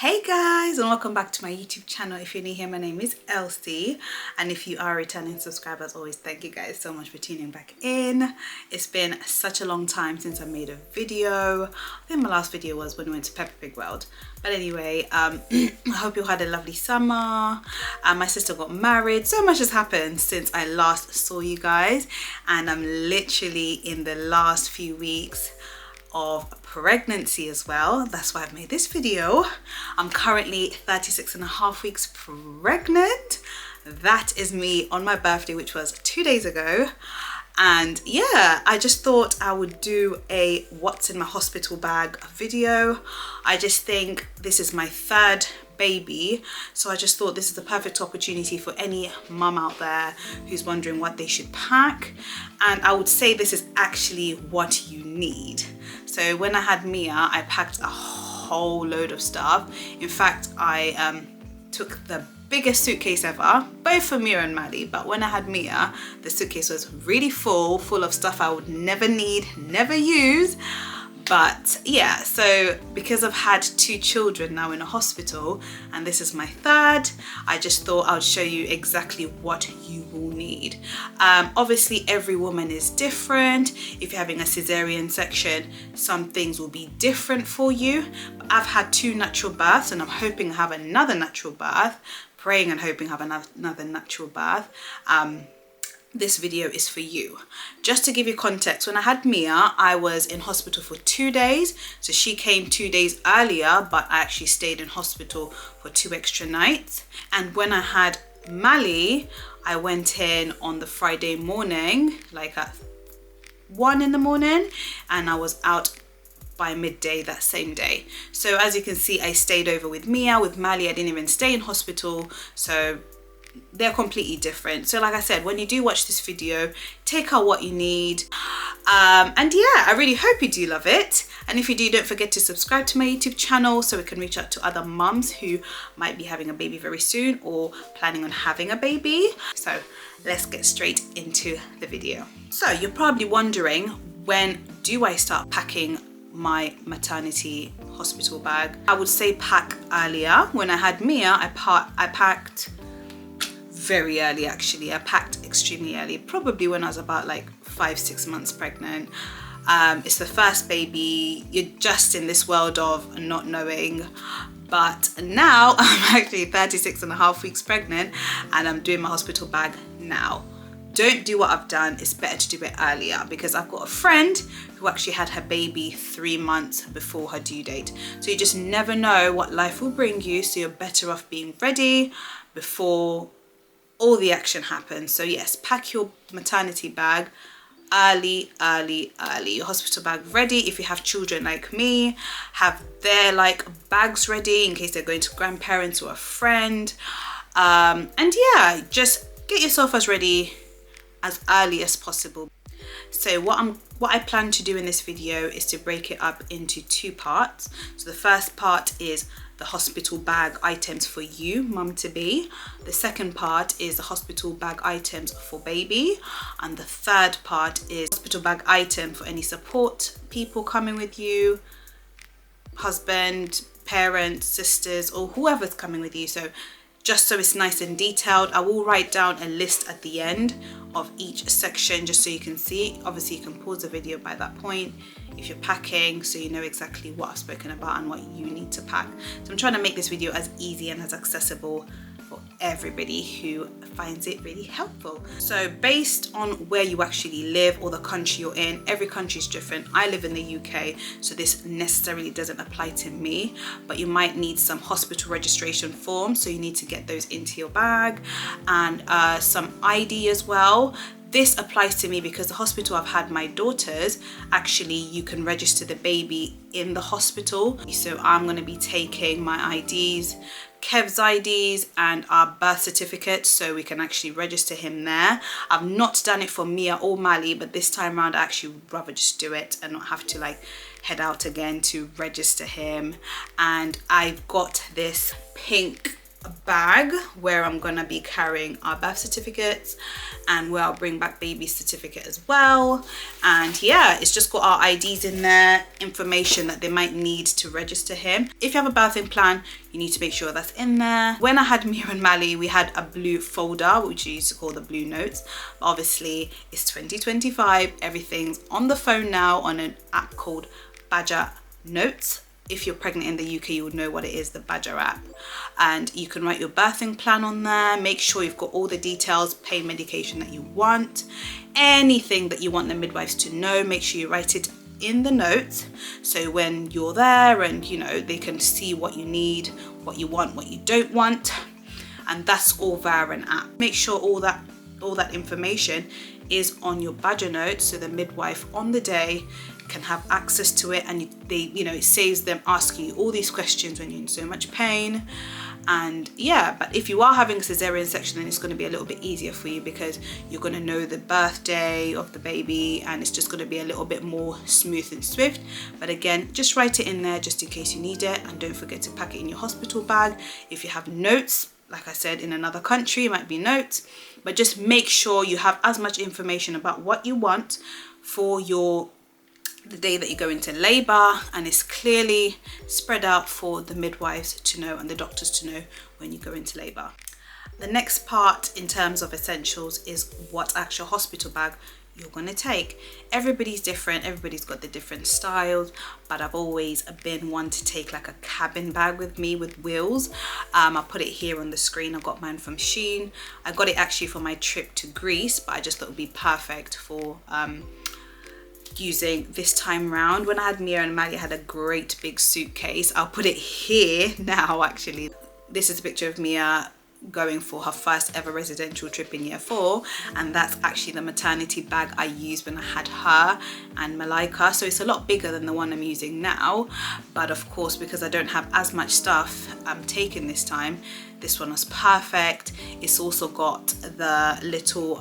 Hey guys, and welcome back to my YouTube channel. If you're new here, my name is Elsie, and if you are a returning subscriber, as always, thank you guys so much for tuning back in. It's been such a long time since I made a video. I think my last video was when we went to Peppa Pig World. But anyway, I hope you had a lovely summer. My sister got married. So much has happened since I last saw you guys, and I'm literally in the last few weeks of pregnancy as well. That's why I've made this video. I'm currently 36.5 weeks pregnant. That is me on my birthday, which was 2 days ago. And yeah, I just thought I would do a what's in my hospital bag video. I just think this is my third baby, so I just thought this is the perfect opportunity for any mum out there who's wondering what they should pack. And I would say this is actually what you need. So when I had Mia, I packed a whole load of stuff. In fact, I took the biggest suitcase ever, both for Mia and Maddie, but when I had Mia, the suitcase was really full of stuff I would never need, never use. But yeah, so because I've had 2 children now in a hospital, and this is my third, I just thought I would show you exactly what you will need. Obviously every woman is different. If you're having a cesarean section, some things will be different for you. But I've had 2 natural births, and I'm hoping I have another natural birth, praying and hoping I have another natural birth. This video is for you. Just to give you context, when I had Mia, I was in hospital for 2 days. So she came 2 days earlier, but I actually stayed in hospital for 2 extra nights. And when I had Mally, I went in on the Friday morning, like at 1 in the morning, and I was out by midday that same day. So as you can see, I stayed over with Mia. With Mally, I didn't even stay in hospital. So they're completely different. So like I said, when you do watch this video, take out what you need. And yeah, I really hope you do love it. And if you do, don't forget to subscribe to my YouTube channel so we can reach out to other mums who might be having a baby very soon or planning on having a baby. So let's get straight into the video. So you're probably wondering, when do I start packing my maternity hospital bag? I would say pack earlier. When I had Mia, I packed very early actually. I packed extremely early, probably when I was about like 5-6 months pregnant. It's the first baby, you're just in this world of not knowing. But now I'm actually 36.5 weeks pregnant, and I'm doing my hospital bag now. Don't do what I've done. It's better to do it earlier, because I've got a friend who actually had her baby 3 months before her due date. So you just never know what life will bring you, so you're better off being ready before all the action happens. So yes, pack your maternity bag early. Your hospital bag ready. If you have children like me, have their like bags ready in case they're going to grandparents or a friend. And yeah, just get yourself as ready as early as possible. So what I plan to do in this video is to break it up into 2 parts. So the first part is the hospital bag items for you, mum to be. The second part is the hospital bag items for baby. And the third part is hospital bag item for any support people coming with you, husband, parents, sisters, or whoever's coming with you. So just so it's nice and detailed, I will write down a list at the end of each section just so you can see. Obviously you can pause the video by that point if you're packing, so you know exactly what I've spoken about and what you need to pack. So I'm trying to make this video as easy and as accessible for everybody who finds it really helpful. So based on where you actually live or the country you're in, every country is different. I live in the UK, so this necessarily doesn't apply to me, but you might need some hospital registration forms, so you need to get those into your bag, and some ID as well. This applies to me because the hospital I've had my daughters, actually you can register the baby in the hospital. So I'm going to be taking my IDs, Kev's IDs, and our birth certificate, so we can actually register him there. I've not done it for Mia or Mally, but this time around I actually would rather just do it and not have to like head out again to register him. And I've got this pink a bag where I'm gonna be carrying our birth certificates and where I'll bring back baby's certificate as well. And yeah, it's just got our IDs in there, information that they might need to register him. If you have a birthing plan, you need to make sure that's in there. When I had Mia and Mally, we had a blue folder, which we used to call the blue notes. But obviously it's 2025, everything's on the phone now on an app called Badger Notes. If you're pregnant in the UK, you would know what it is, the Badger app. And you can write your birthing plan on there. Make sure you've got all the details, pain medication that you want, anything that you want the midwives to know, make sure you write it in the notes. So when you're there and, you know, they can see what you need, what you want, what you don't want. And that's all via an app. Make sure all that information is on your Badger notes, so the midwife on the day can have access to it, and it saves them asking you all these questions when you're in so much pain. And yeah, but if you are having a cesarean section, then it's going to be a little bit easier for you because you're going to know the birthday of the baby and it's just going to be a little bit more smooth and swift. But again, just write it in there just in case you need it, and don't forget to pack it in your hospital bag. If you have notes, like I said, in another country, it might be notes, but just make sure you have as much information about what you want for the day that you go into labor, and it's clearly spread out for the midwives to know and the doctors to know when you go into labor. The next part in terms of essentials is what actual hospital bag you're going to take. Everybody's different, everybody's got the different styles, but I've always been one to take like a cabin bag with me with wheels. I'll put it here on the screen. I got mine from Shein. I got it actually for my trip to Greece, but I just thought it would be perfect for using this time round. When I had Mia and Mally, I had a great big suitcase. I'll put it here now actually. This is a picture of Mia going for her first ever residential trip in year 4, and that's actually the maternity bag I used when I had her and Malika. So it's a lot bigger than the one I'm using now, but of course because I don't have as much stuff I'm taking this time, this one was perfect. It's also got the little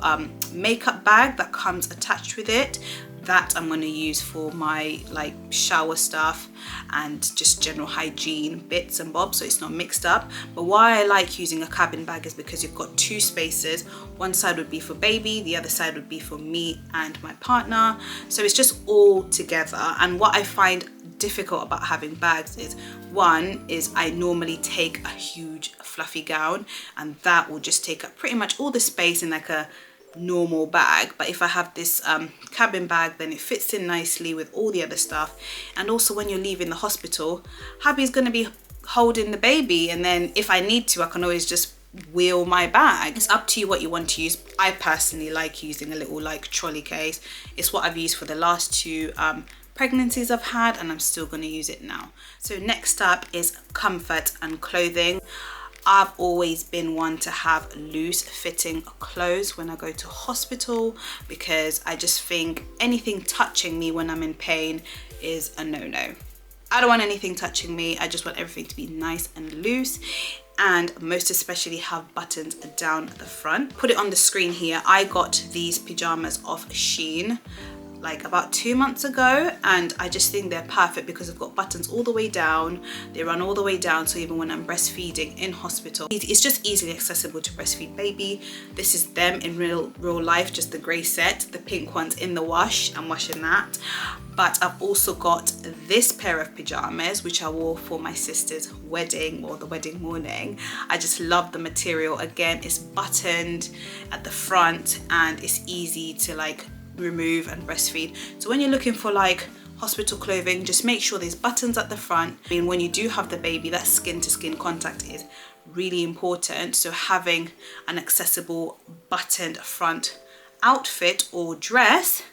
makeup bag that comes attached with it. That I'm going to use for my like shower stuff and just general hygiene bits and bobs, so it's not mixed up. But why I like using a cabin bag is because you've got 2 spaces. One side would be for baby, the other side would be for me and my partner. So it's just all together. And what I find difficult about having bags is, one is I normally take a huge fluffy gown, and that will just take up pretty much all the space in like a normal bag. But if I have this cabin bag, then it fits in nicely with all the other stuff. And also when you're leaving the hospital, hubby's going to be holding the baby, and then if I need to, I can always just wheel my bag. It's up to you what you want to use. I personally like using a little like trolley case. It's what I've used for the last 2 pregnancies I've had, and I'm still going to use it now. So next up is comfort and clothing. I've always been one to have loose fitting clothes when I go to hospital, because I just think anything touching me when I'm in pain is a no-no. I don't want anything touching me. I just want everything to be nice and loose, and most especially have buttons down the front. Put it on the screen here. I got these pajamas off Shein like about 2 months ago, and I just think they're perfect because they've got buttons all the way down. They run all the way down, so even when I'm breastfeeding in hospital, it's just easily accessible to breastfeed baby. This is them in real life, just the grey set. The pink one's in the wash. I'm washing that. But I've also got this pair of pajamas, which I wore for my sister's wedding, or the wedding morning. I just love the material. Again, it's buttoned at the front and it's easy to like remove and breastfeed. So when you're looking for like hospital clothing, just make sure there's buttons at the front. I mean, when you do have the baby, that skin to skin contact is really important. So having an accessible buttoned front outfit or dress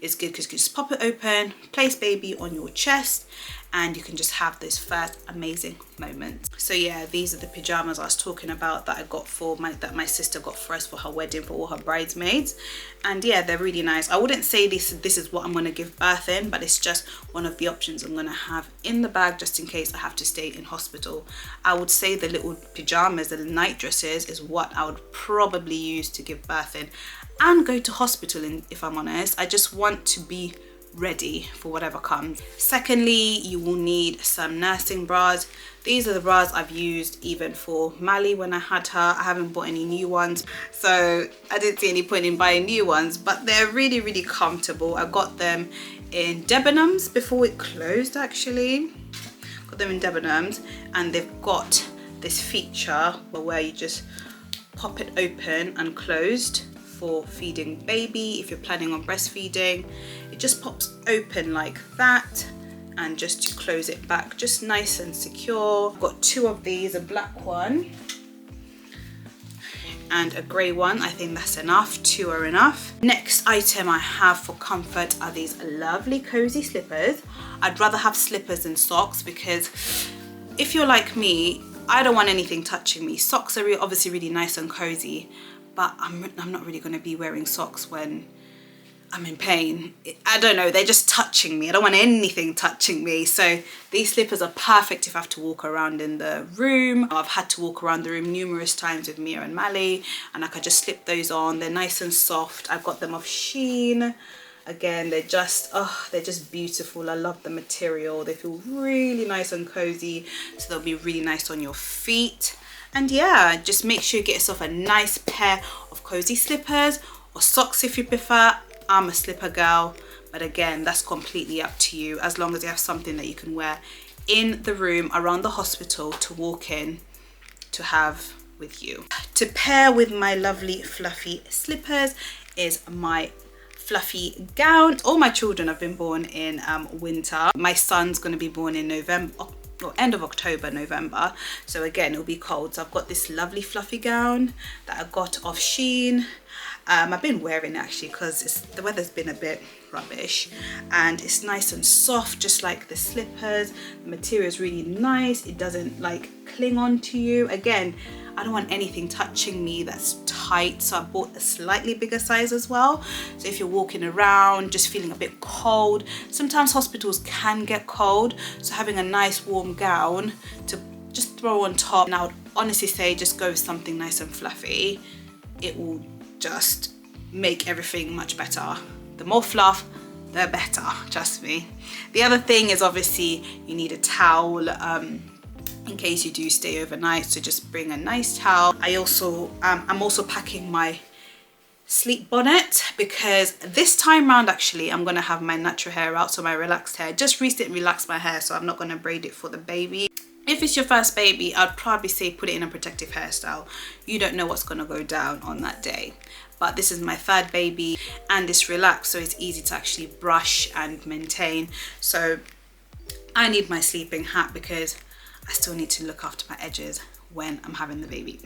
is good, because you can just pop it open, place baby on your chest, and you can just have this first amazing moment. So yeah, these are the pajamas I was talking about that I got for that my sister got for us for her wedding, for all her bridesmaids. And yeah, they're really nice. I wouldn't say this is what I'm going to give birth in, but it's just one of the options I'm going to have in the bag just in case I have to stay in hospital. I would say the little pajamas, the night dresses, is what I would probably use to give birth in and go to hospital in, if I'm honest. I just want to be ready for whatever comes. Secondly, you will need some nursing bras. These are the bras I've used even for Mally when I had her. I haven't bought any new ones, so I didn't see any point in buying new ones, but they're really, really comfortable. I got them in Debenhams before it closed actually. Got them in Debenhams, and they've got this feature where you just pop it open and closed for feeding baby. If you're planning on breastfeeding, it just pops open like that, and just to close it back, just nice and secure. I've got two of these, a black one and a grey one. I think that's enough, two are enough. Next item I have for comfort are these lovely cozy slippers. I'd rather have slippers than socks, because if you're like me, I don't want anything touching me. Socks are obviously really nice and cozy, but I'm not really going to be wearing socks when I'm in pain. I don't know, they're just touching me. I don't want anything touching me. So these slippers are perfect if I have to walk around in the room. I've had to walk around the room numerous times with Mia and Mally, and I could just slip those on. They're nice and soft. I've got them off Shein. Again, they're just beautiful. I love the material. They feel really nice and cozy, so they'll be really nice on your feet. And yeah, just make sure you get yourself a nice pair of cozy slippers, or socks if you prefer. I'm a slipper girl, but again, that's completely up to you, as long as you have something that you can wear in the room around the hospital to walk in to have with you. To pair with my lovely fluffy slippers is my fluffy gown. All my children have been born in winter. My son's going to be born in November, or end of October, November, so again it'll be cold. So I've got this lovely fluffy gown that I got off Shein. I've been wearing it actually because the weather's been a bit rubbish, and it's nice and soft just like the slippers. The material is really nice. It doesn't like cling on to you. Again, I don't want anything touching me that's tight, so I bought a slightly bigger size as well. So if you're walking around just feeling a bit cold, sometimes hospitals can get cold, so having a nice warm gown to just throw on top, and I would honestly say just go with something nice and fluffy. It will just make everything much better. The more fluff, the better, trust me. The other thing is obviously you need a towel in case you do stay overnight, so just bring a nice towel. I'm also packing my sleep bonnet, because this time round actually I'm gonna have my natural hair out, so my relaxed hair. Just recently relaxed my hair, so I'm not gonna braid it for the baby. If it's your first baby, I'd probably say put it in a protective hairstyle. You don't know what's gonna go down on that day. But this is my third baby, and it's relaxed, so it's easy to actually brush and maintain. So I need my sleeping hat because I still need to look after my edges when I'm having the baby.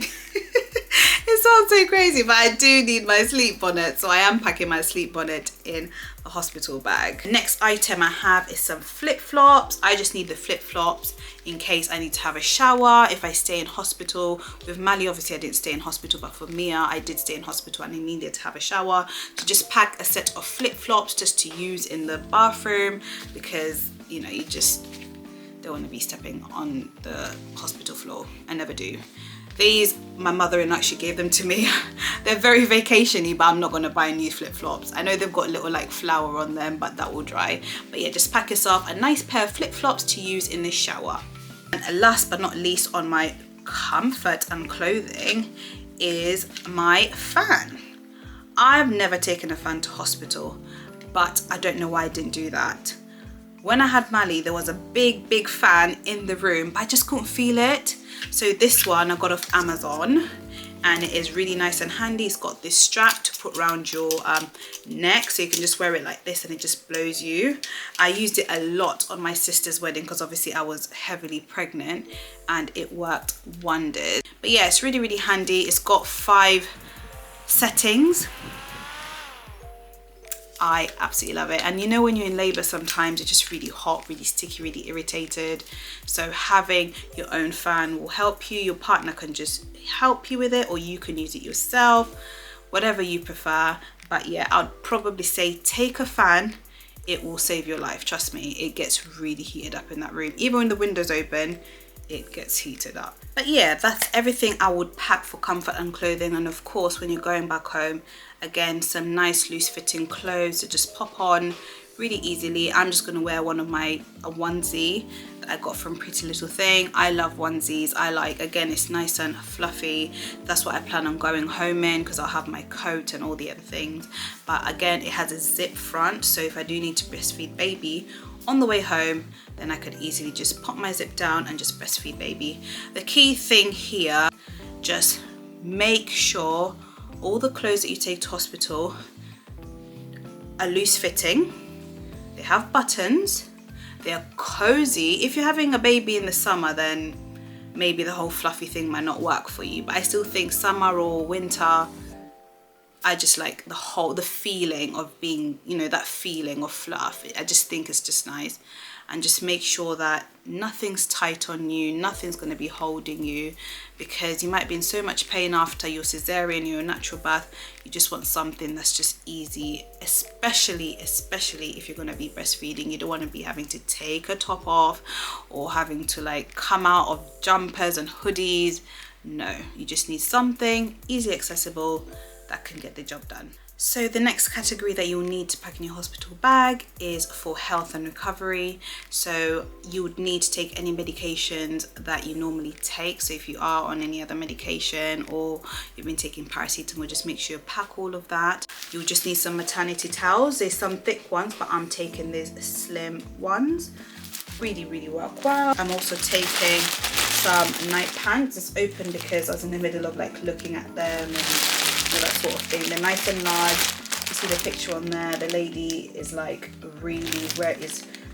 It sounds so crazy, but I do need my sleep bonnet, so I am packing my sleep bonnet in a hospital bag. Next item I have is some flip-flops. I just need the flip-flops in case I need to have a shower if I stay in hospital. With Mally, obviously I didn't stay in hospital, but for Mia I did stay in hospital and I needed to have a shower. So just pack a set of flip-flops just to use in the bathroom, because you know, you just don't want to be stepping on the hospital floor. I never do. These, my mother-in-law actually gave them to me. They're very vacation-y, but I'm not gonna buy new flip-flops. I know they've got a little like flower on them, but that will dry. But yeah, just pack yourself a nice pair of flip-flops to use in the shower. And last but not least on my comfort and clothing is my fan. I've never taken a fan to hospital, but I don't know why I didn't do that. When I had Mally, there was a big fan in the room, but I just couldn't feel it. So this one I got off Amazon, and it is really nice and handy. It's got this strap to put around your neck, so you can just wear it like this and it just blows you. I used it a lot on my sister's wedding because obviously I was heavily pregnant, and it worked wonders. But yeah, it's really handy. It's got 5 settings. I absolutely love it. And you know, when you're in labor, sometimes it's just really hot, really sticky, really irritated. So having your own fan will help you. Your partner can just help you with it, or you can use it yourself, whatever you prefer. But yeah, I'd probably say take a fan. It will save your life, trust me. It gets really heated up in that room. Even when the window's open, it gets heated up. But yeah, that's everything I would pack for comfort and clothing. And of course, when you're going back home, again, some nice loose fitting clothes to just pop on, really easily. I'm just going to wear one of a onesie that I got from Pretty Little Thing. I love onesies. I like, again, it's nice and fluffy. That's what I plan on going home in, because I'll have my coat and all the other things. But again, it has a zip front, so if I do need to breastfeed baby on the way home, then I could easily just pop my zip down and just breastfeed baby. The key thing here, just make sure all the clothes that you take to hospital are loose fitting, they have buttons, they are cozy. If you're having a baby in the summer, then maybe the whole fluffy thing might not work for you, but I still think summer or winter, I just like the feeling of being, you know, that feeling of fluff. I just think it's just nice. And just make sure that nothing's tight on you, nothing's going to be holding you, because you might be in so much pain after your cesarean, your natural birth. You just want something that's just easy, especially if you're going to be breastfeeding. You don't want to be having to take a top off or having to like come out of jumpers and hoodies. No, you just need something easily accessible that can get the job done. So the next category that you'll need to pack in your hospital bag is for health and recovery. So you would need to take any medications that you normally take. So if you are on any other medication or you've been taking paracetamol, just make sure you pack all of that. You'll just need some maternity towels. There's some thick ones, but I'm taking these slim ones. Really work well. I'm also taking some night pants. It's open because I was in the middle of like looking at them and that sort of thing. They're nice and large. You see the picture on there, the lady is like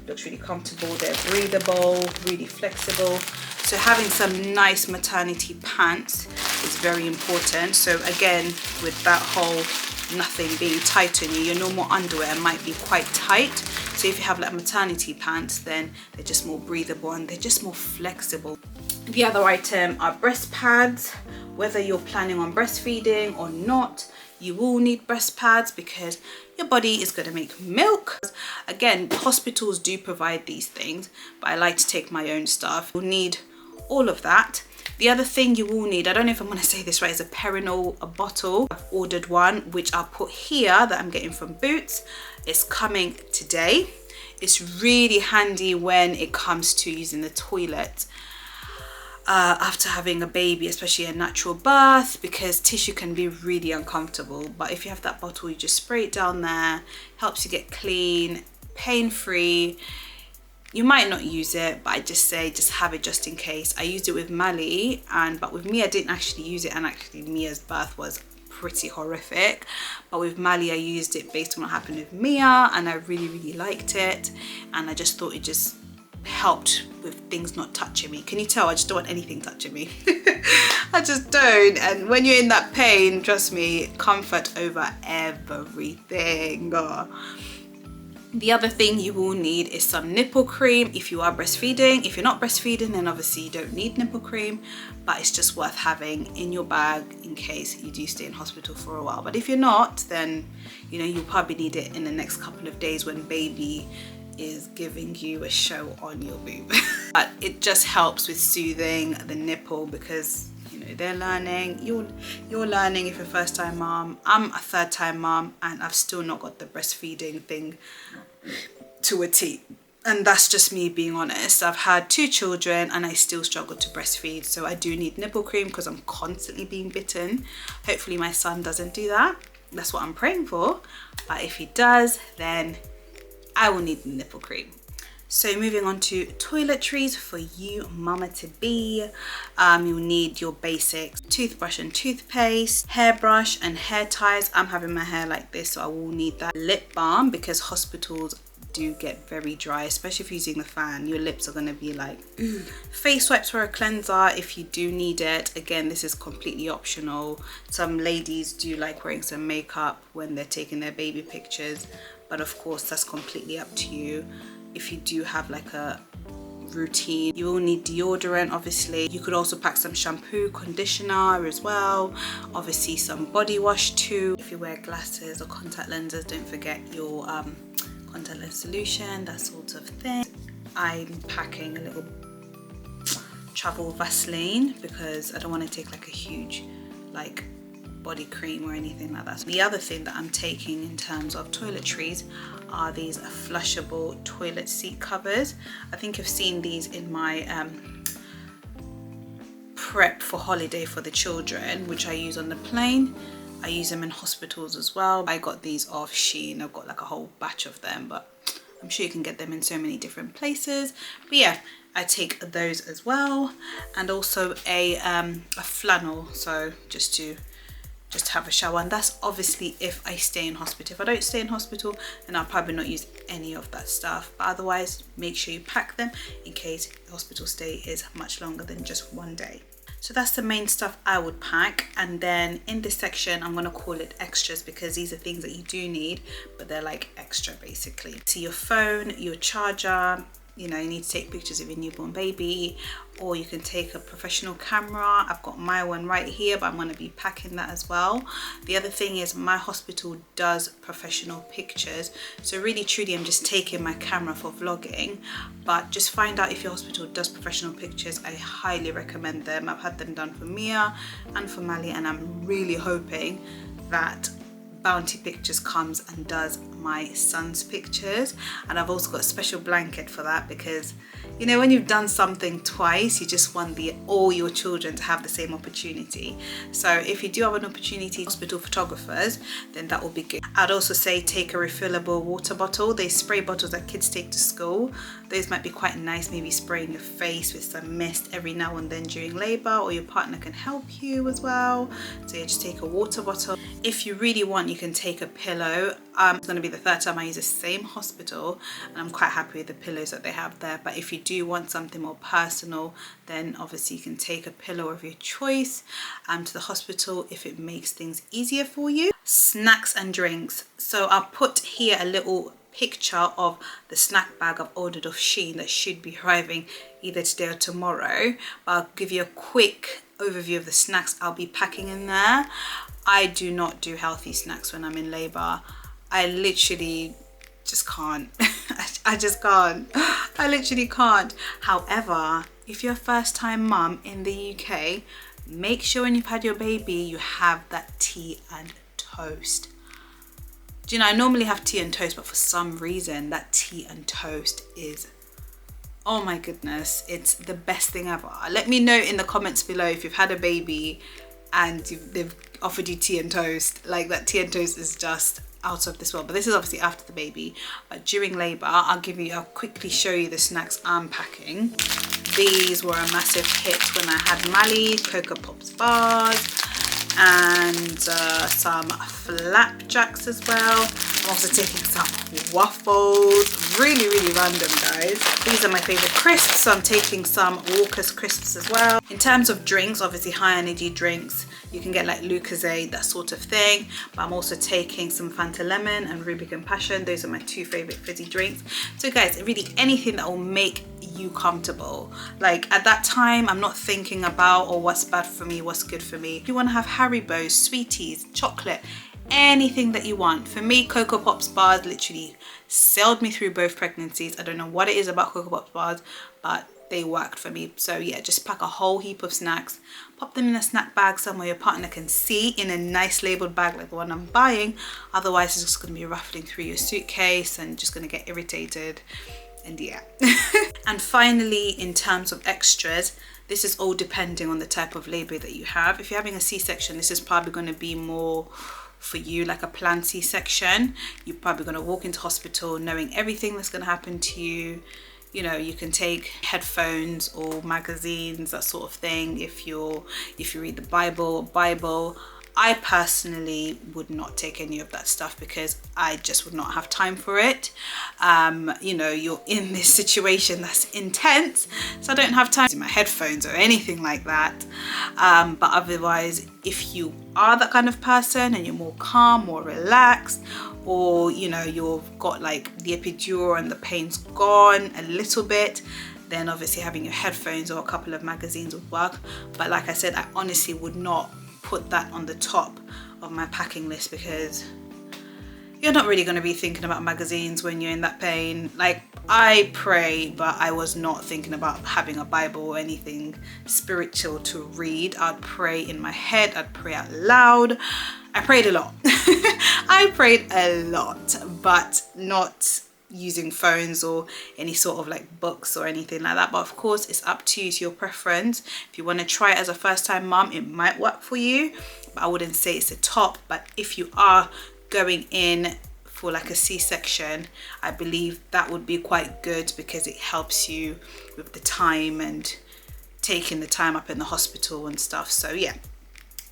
looks really comfortable. They're breathable, really flexible. So having some nice maternity pants is very important. So again, with that whole nothing being tight on you, your normal underwear might be quite tight. So if you have like maternity pants, then they're just more breathable and they're just more flexible. The other item are breast pads. Whether you're planning on breastfeeding or not, you will need breast pads because your body is going to make milk. Again, hospitals do provide these things, but I like to take my own stuff. You'll need all of that. The other thing you will need, I don't know if I'm going to say this right, is a Perinol bottle. I've ordered one, which I'll put here, that I'm getting from Boots. It's coming today. It's really handy when it comes to using the toilet after having a baby, especially a natural birth, because tissue can be really uncomfortable. But if you have that bottle, you just spray it down there, helps you get clean, pain-free. You might not use it, but I just say just have it just in case. I used it with Mali, but with Mia I didn't actually use it, and actually Mia's birth was pretty horrific. But with Mali I used it based on what happened with Mia, and I really liked it, and I just thought it just helped with things not touching me. Can you tell I just don't want anything touching me? I just don't. And when you're in that pain, trust me, comfort over everything. The other thing you will need is some nipple cream if you are breastfeeding. If you're not breastfeeding, then obviously you don't need nipple cream, but it's just worth having in your bag in case you do stay in hospital for a while. But if you're not, then you know you'll probably need it in the next couple of days when baby is giving you a show on your boob. But it just helps with soothing the nipple, because you know they're learning, you're learning if you're a first-time mom. I'm a third-time mom and I've still not got the breastfeeding thing to a T, and that's just me being honest. I've had 2 children and I still struggle to breastfeed, so I do need nipple cream because I'm constantly being bitten. Hopefully my son doesn't do that. That's what I'm praying for, but if he does, then I will need the nipple cream. So moving on to toiletries for you mama to be. You'll need your basics: toothbrush and toothpaste, hairbrush and hair ties. I'm having my hair like this, so I will need that. Lip balm, because hospitals do get very dry, especially if you're using the fan. Your lips are going to be like, ooh. Face wipes for a cleanser if you do need it. Again, this is completely optional. Some ladies do like wearing some makeup when they're taking their baby pictures, but of course that's completely up to you. If you do have like a routine, you will need deodorant, obviously. You could also pack some shampoo, conditioner as well, obviously some body wash too. If you wear glasses or contact lenses, don't forget your contact lens solution, that sort of thing. I'm packing a little travel Vaseline because I don't want to take like a huge like body cream or anything like that. So the other thing that I'm taking in terms of toiletries are these flushable toilet seat covers. I think I've seen these in my prep for holiday for the children, which I use on the plane. I use them in hospitals as well. I got these off Shein. I've got like a whole batch of them, but I'm sure you can get them in so many different places. But yeah, I take those as well, and also a flannel, so just to have a shower. And that's obviously if I stay in hospital. If I don't stay in hospital, then I'll probably not use any of that stuff, but otherwise make sure you pack them in case the hospital stay is much longer than just one day. So that's the main stuff I would pack. And then in this section, I'm gonna call it extras, because these are things that you do need, but they're like extra basically. So your phone, your charger, you know, you need to take pictures of your newborn baby, or you can take a professional camera. I've got my one right here, but I'm going to be packing that as well. The other thing is my hospital does professional pictures, so really truly I'm just taking my camera for vlogging, but just find out if your hospital does professional pictures. I highly recommend them. I've had them done for Mia and for Mali, and I'm really hoping that Bounty Pictures comes and does my son's pictures. And I've also got a special blanket for that, because you know, when you've done something twice, you just want all your children to have the same opportunity. So if you do have an opportunity, hospital photographers, then that will be good. I'd also say take a refillable water bottle. They spray bottles that kids take to school. Those might be quite nice, maybe spraying your face with some mist every now and then during labor, or your partner can help you as well. So you just take a water bottle. If you really want, you can take a pillow. It's going to be the third time I use the same hospital, and I'm quite happy with the pillows that they have there. But if you do want something more personal, then obviously you can take a pillow of your choice to the hospital if it makes things easier for you. Snacks and drinks. So I'll put here a little picture of the snack bag I've ordered off Shein that should be arriving either today or tomorrow, but I'll give you a quick overview of the snacks I'll be packing in there. I do not do healthy snacks when I'm in labor. I literally just can't. I just can't. I literally can't. However, if you're a first-time mum in the UK, make sure when you've had your baby, you have that tea and toast. Do you know, I normally have tea and toast, but for some reason that tea and toast is, oh my goodness, it's the best thing ever. Let me know in the comments below if you've had a baby and they've offered you tea and toast. Like, that tea and toast is just out of this world. But this is obviously after the baby. But during labor, I'll quickly show you the snacks I'm packing. These were a massive hit when I had Mali. Cocoa Pops bars and some flapjacks as well. I'm also taking some waffles. Really random, guys. These are my favorite crisps, so I'm taking some Walker's crisps as well. In terms of drinks, obviously high energy drinks, you can get like Lucozade, that sort of thing, but I'm also taking some Fanta Lemon and Rubicon Passion. Those are my two favorite fizzy drinks. So guys, really anything that will make you comfortable. Like, at that time, I'm not thinking about, oh, what's bad for me, what's good for me. If you want to have Haribo's, sweeties, chocolate, anything that you want. For me, Cocoa Pops bars literally sailed me through both pregnancies. I don't know what it is about Cocoa Pops bars, but they worked for me. So yeah, just pack a whole heap of snacks, pop them in a snack bag somewhere your partner can see, in a nice labeled bag like the one I'm buying. Otherwise it's just going to be ruffling through your suitcase and just going to get irritated, and yeah. And finally, in terms of extras, this is all depending on the type of labor that you have. If you're having a C-section, this is probably going to be more for you, like a planned C-section. You're probably going to walk into hospital knowing everything that's going to happen to you. You know, you can take headphones or magazines, that sort of thing. If you read the Bible. I personally would not take any of that stuff because I just would not have time for it. You know, you're in this situation that's intense, so I don't have time to my headphones or anything like that. But otherwise, if you are that kind of person and you're more calm, more relaxed, or you know, you've got like the epidural and the pain's gone a little bit, then obviously having your headphones or a couple of magazines would work. But like I said, I honestly would not put that on the top of my packing list, because you're not really going to be thinking about magazines when you're in that pain. Like, I pray, but I was not thinking about having a Bible or anything spiritual to read. I'd pray in my head, I'd pray out loud. I prayed a lot. I prayed a lot, but not using phones or any sort of like books or anything like that. But of course, it's up to you, it's your preference. If you want to try it as a first-time mum, it might work for you, but I wouldn't say it's a top. But if you are going in for like a C-section, I believe that would be quite good because it helps you with the time and taking the time up in the hospital and stuff. So yeah,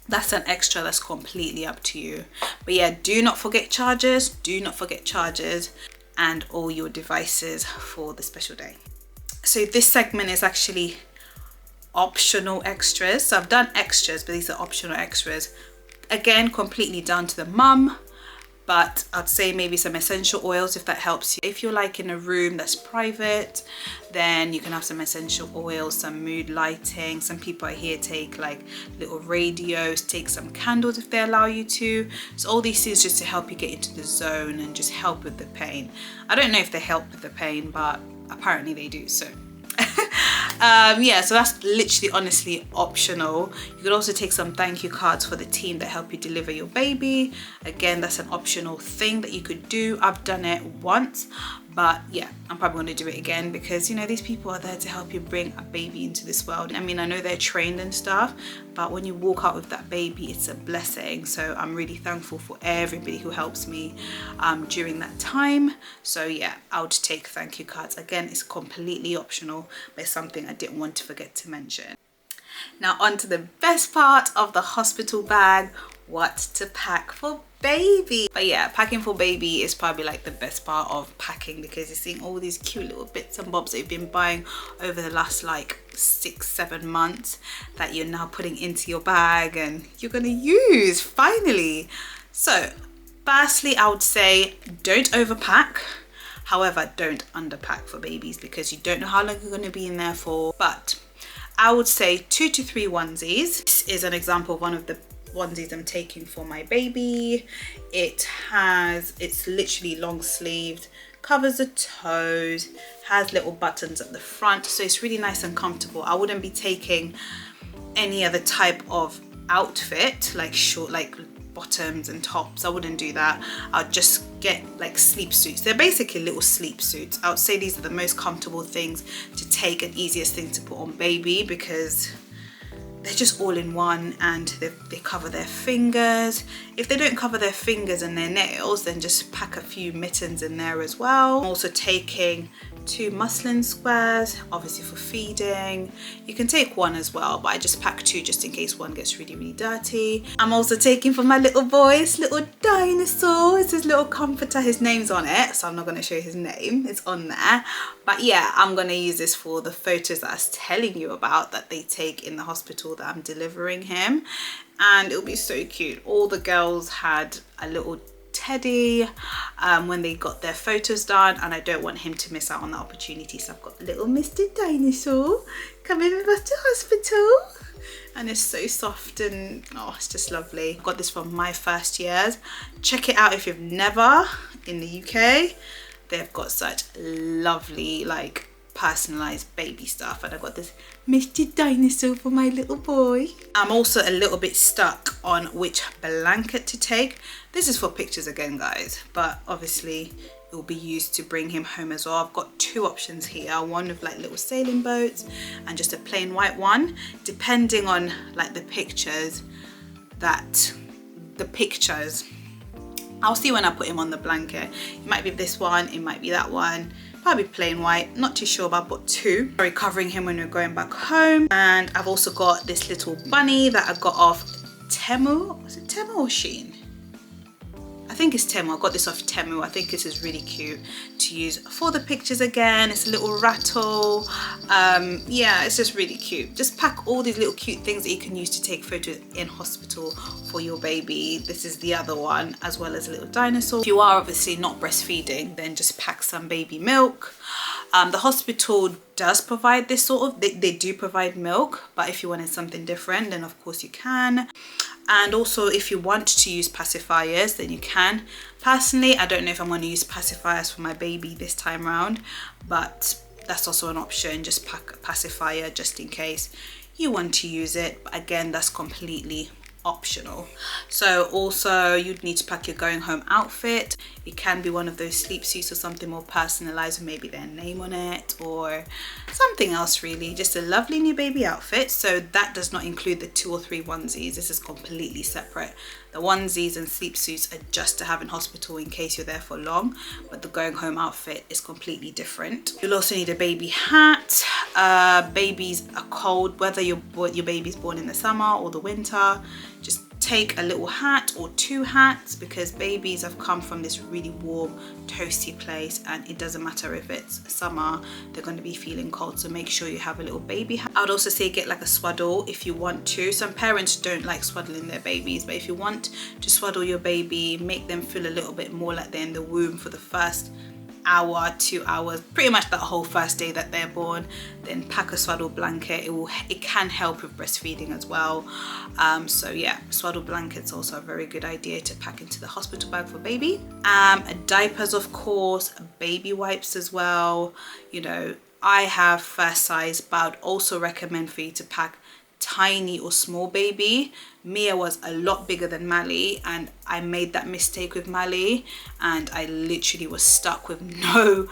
that's an extra, that's completely up to you. But yeah, do not forget chargers, and all your devices for the special day. So this segment is actually optional extras. So I've done extras, but these are optional extras. Again, completely down to the mum, but I'd say maybe some essential oils if that helps you. If you're like in a room that's private, then you can have some essential oils, some mood lighting. Some people I hear take like little radios, take some candles if they allow you to. So all these things just to help you get into the zone and just help with the pain. I don't know if they help with the pain, but apparently they do. So yeah, so that's literally honestly optional. You could also take some thank you cards for the team that help you deliver your baby. Again, that's an optional thing that you could do. I've done it once, but yeah, I'm probably going to do it again because, you know, these people are there to help you bring a baby into this world. I mean, I know they're trained and stuff, but when you walk out with that baby, it's a blessing. So I'm really thankful for everybody who helps me during that time. So yeah, I would take thank you cards. Again, it's completely optional, but it's something I didn't want to forget to mention. Now on to the best part of the hospital bag, what to pack for baby. But yeah, packing for baby is probably like the best part of packing because you're seeing all these cute little bits and bobs that you've been buying over the last like 6-7 months that you're now putting into your bag and you're gonna use finally. So firstly, I would say don't overpack. However, don't underpack for babies because you don't know how long you're going to be in there for. But I would say 2 to 3 onesies. This is an example of one of the onesies I'm taking for my baby. It's literally long sleeved, covers the toes, has little buttons at the front. So it's really nice and comfortable. I wouldn't be taking any other type of outfit, like short, like bottoms and tops. I wouldn't do that. I'd just get like sleep suits. They're basically little sleep suits. I would say these are the most comfortable things to take and easiest thing to put on baby because they're just all in one and they cover their fingers. If they don't cover their fingers and their nails, then just pack a few mittens in there as well. I'm also taking 2 muslin squares, obviously for feeding. You can take 1 as well, but I just pack 2 just in case one gets really, really dirty. I'm also taking for my little boy, this little dinosaur. It's his little comforter. His name's on it, so I'm not going to show you his name. It's on there. But yeah, I'm going to use this for the photos that I was telling you about that they take in the hospital that I'm delivering him. And it'll be so cute. All the girls had a little teddy when they got their photos done, and I don't want him to miss out on the opportunity. So I've got little Mr. Dinosaur coming with us to hospital, and it's so soft and oh, it's just lovely. I got this from My First Years. Check it out if you've never in the UK. They've got such lovely like personalized baby stuff, and I've got this Mr. Dinosaur for my little boy. I'm also a little bit stuck on which blanket to take. This is for pictures again, guys, but obviously it will be used to bring him home as well. I've got 2 options here, one with like little sailing boats and just a plain white one, depending on like the pictures. I'll see when I put him on the blanket. It might be this one, it might be that one. Probably plain white, not too sure, but I've got 2. Sorry, covering him when we're going back home. And I've also got this little bunny that I got off Temu. Was it Temu or Shein? I think it's Temu. I got this off Temu. I think this is really cute to use for the pictures again. It's a little rattle. Yeah, it's just really cute. Just pack all these little cute things that you can use to take photos in hospital for your baby. This is the other one, as well as a little dinosaur. If you are obviously not breastfeeding, then just pack some baby milk. The hospital does provide this sort of, they do provide milk, but if you wanted something different, then of course you can. And also if you want to use pacifiers, then you can. Personally, I don't know if I'm going to use pacifiers for my baby this time around, but that's also an option. Just pack a pacifier just in case you want to use it, but again, that's completely optional. So also you'd need to pack your going home outfit. It can be one of those sleep suits or something more personalized with maybe their name on it or something else, really just a lovely new baby outfit. So that does not include the 2 or 3 onesies. This is completely separate. The onesies and sleep suits are just to have in hospital in case you're there for long, but the going home outfit is completely different. You'll also need a baby hat. Babies are cold, whether your baby's born in the summer or the winter, just take a little hat or 2 hats, because babies have come from this really warm, toasty place, and it doesn't matter if it's summer, they're going to be feeling cold. So make sure you have a little baby hat. I would also say get like a swaddle if you want to. Some parents don't like swaddling their babies, but if you want to swaddle your baby, make them feel a little bit more like they're in the womb for the first hour, 2 hours, pretty much that whole first day that they're born, then pack a swaddle blanket. It can help with breastfeeding as well. So yeah, swaddle blankets also a very good idea to pack into the hospital bag for baby. Diapers, of course, baby wipes as well. You know, I have first size, but I would also recommend for you to pack tiny or small baby. Mia was a lot bigger than Mally, and I made that mistake with Mally, and I literally was stuck with no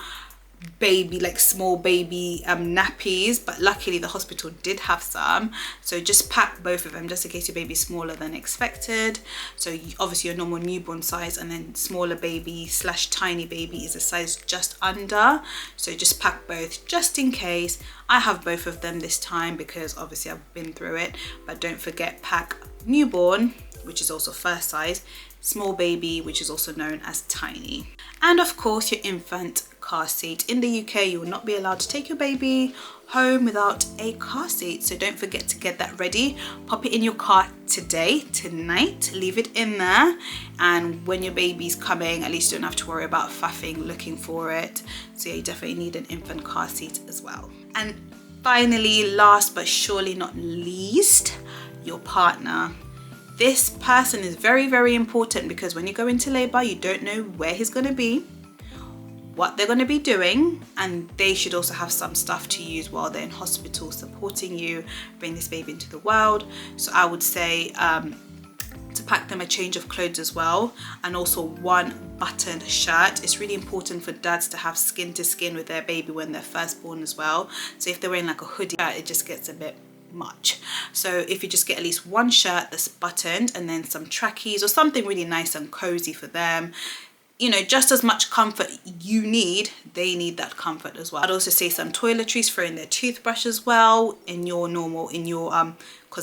baby, like small baby nappies, but luckily the hospital did have some. So just pack both of them just in case your baby's smaller than expected. So obviously your normal newborn size, and then smaller baby / tiny baby is a size just under, so just pack both just in case. I have both of them this time because obviously I've been through it, but don't forget, pack newborn, which is also first size, small baby, which is also known as tiny, and of course your infant car seat. In the UK, you will not be allowed to take your baby home without a car seat, so don't forget to get that ready. Pop it in your car tonight, leave it in there, and when your baby's coming, at least you don't have to worry about faffing looking for it. So yeah, you definitely need an infant car seat as well. And finally, last but surely not least, your partner. This person is very, very important, because when you go into labor, you don't know where he's going to be, what they're going to be doing, and they should also have some stuff to use while they're in hospital supporting you bring this baby into the world. So I would say to pack them a change of clothes as well, and also 1 buttoned shirt. It's really important for dads to have skin to skin with their baby when they're first born as well. So if they're wearing like a hoodie, it just gets a bit much. So if you just get at least 1 shirt that's buttoned, and then some trackies or something really nice and cozy for them, you know, just as much comfort you need, they need that comfort as well. I'd also say some toiletries, throw in their toothbrush as well in your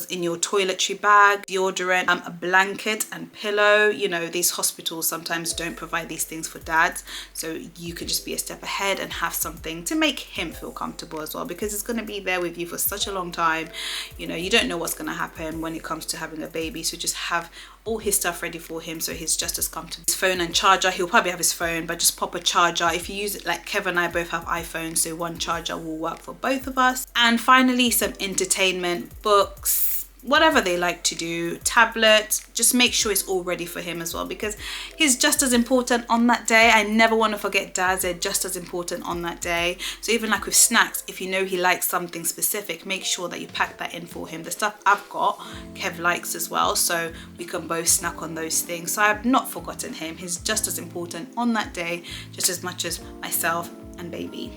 in your toiletry bag, deodorant, a blanket and pillow. You know, these hospitals sometimes don't provide these things for dads, so you could just be a step ahead and have something to make him feel comfortable as well, because it's going to be there with you for such a long time. You know, you don't know what's going to happen when it comes to having a baby, so just have all his stuff ready for him so he's just as comfortable. His phone and charger, he'll probably have his phone, but just pop a charger. If you use it, like Kev and I both have iPhones, so 1 charger will work for both of us. And finally, some entertainment, books, whatever they like to do, tablets. Just make sure it's all ready for him as well, because he's just as important on that day. I never want to forget dads, they're just as important on that day. So even like with snacks, if you know he likes something specific, make sure that you pack that in for him. The stuff I've got, Kev likes as well, so we can both snack on those things. So I've not forgotten him. He's just as important on that day, just as much as myself and baby.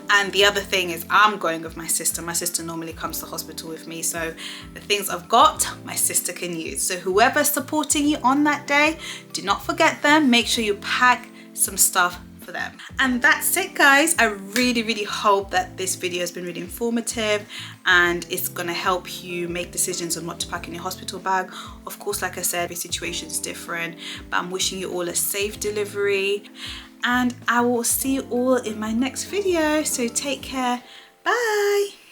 And the other thing is, I'm going with my sister. My sister normally comes to hospital with me, so the things I've got, my sister can use. So whoever's supporting you on that day, do not forget them. Make sure you pack some stuff for them. And that's it, guys. I really hope that this video has been really informative, and it's gonna help you make decisions on what to pack in your hospital bag. Of course, like I said, every situation is different, but I'm wishing you all a safe delivery, and I will see you all in my next video. So take care. Bye.